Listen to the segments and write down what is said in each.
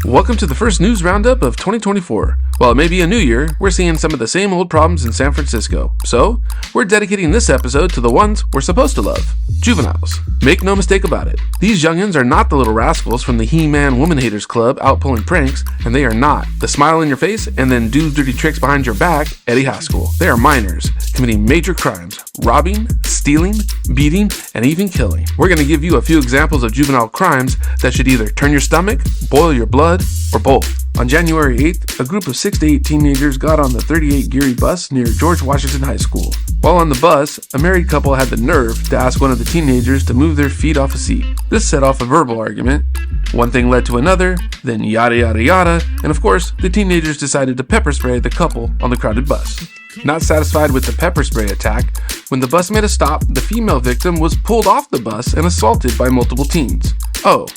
Welcome to the first news roundup of 2024. While it may be a new year, we're seeing some of the same old problems in San Francisco. So, we're dedicating this episode to the ones we're supposed to love. Juveniles. Make no mistake about it. These youngins are not the little rascals from the He-Man Woman Haters Club out pulling pranks, and they are not the smile in your face and then do dirty tricks behind your back Eddie Haskell. They are minors, committing major crimes, robbing, stealing, beating, and even killing. We're going to give you a few examples of juvenile crimes that should either turn your stomach, boil your blood, or both. On January 8th, a group of 6 to 8 teenagers got on the 38 Geary bus near George Washington High School. While on the bus, a married couple had the nerve to ask one of the teenagers to move their feet off a seat. This set off a verbal argument. One thing led to another, then yada yada yada, and of course, the teenagers decided to pepper spray the couple on the crowded bus. Not satisfied with the pepper spray attack, when the bus made a stop, the female victim was pulled off the bus and assaulted by multiple teens. Oh,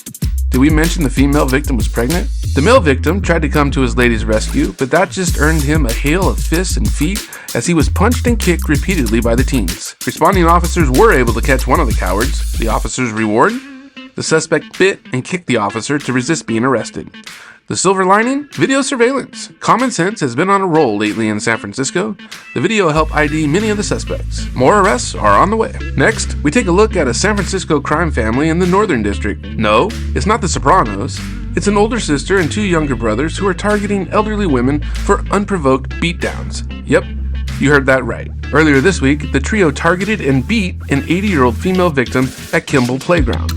did we mention the female victim was pregnant? The male victim tried to come to his lady's rescue, but that just earned him a hail of fists and feet as he was punched and kicked repeatedly by the teens. Responding officers were able to catch one of the cowards. The officer's reward? The suspect bit and kicked the officer to resist being arrested. The silver lining? Video surveillance. Common sense has been on a roll lately in San Francisco. The video helped ID many of the suspects. More arrests are on the way. Next, we take a look at a San Francisco crime family in the Northern District. No, it's not the Sopranos. It's an older sister and 2 younger brothers who are targeting elderly women for unprovoked beatdowns. Yep, you heard that right. Earlier this week, the trio targeted and beat an 80-year-old female victim at Kimball Playground.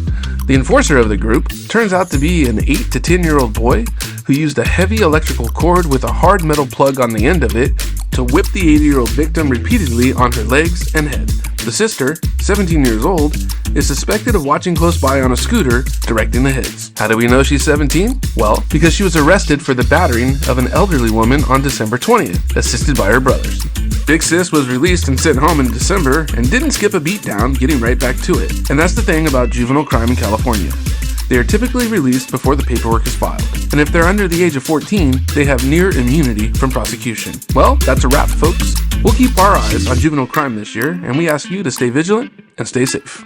The enforcer of the group turns out to be an 8 to 10-year-old boy who used a heavy electrical cord with a hard metal plug on the end of it to whip the 80-year-old victim repeatedly on her legs and head. The sister, 17 years old, is suspected of watching close by on a scooter directing the hits. How do we know she's 17? Well, because she was arrested for the battering of an elderly woman on December 20th, assisted by her brothers. Big Sis was released and sent home in December and didn't skip a beat down, getting right back to it. And that's the thing about juvenile crime in California. They are typically released before the paperwork is filed. And if they're under the age of 14, they have near immunity from prosecution. Well, that's a wrap, folks. We'll keep our eyes on juvenile crime this year, and we ask you to stay vigilant and stay safe.